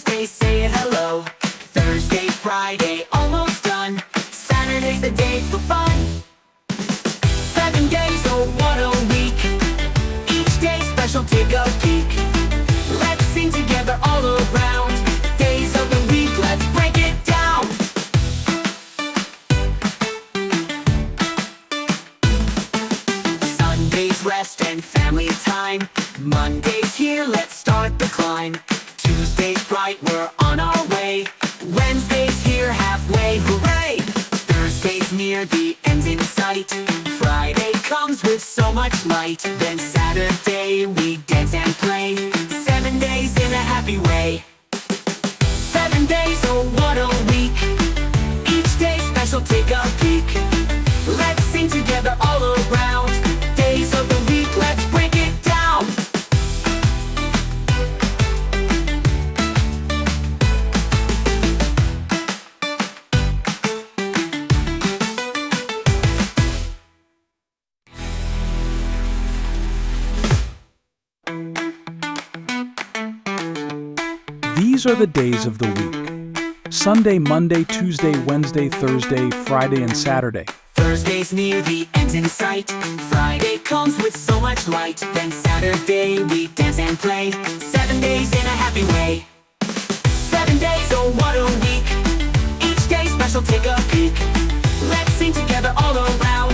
Tuesday, say hello. Thursday, Friday, almost done. Saturday's the day for fun. 7 days, oh what a week. Each day special, take a peek. Let's sing together all around. Days of the week, let's break it down. Sunday's rest and family time. Monday's here, let's start the climb. Tuesday's bright, we're on our way. Wednesday's here, halfway, hooray! Thursday's near, the end's in sight. Friday comes with so much light. Then Saturday, we dance and play. 7 days in a happy way. 7 days, oh what a week. Each day special, take a peek. Let's sing together all around. Days of the week, let's break it down. These are the days of the week: Sunday, Monday, Tuesday, Wednesday, Thursday, Friday, and Saturday. Thursday's near, the end's in sight. Friday comes with so much light. Then Saturday, we dance and play. 7 days in a happy way. 7 days, oh what a week. Each day special, take a peek. Let's sing together all around.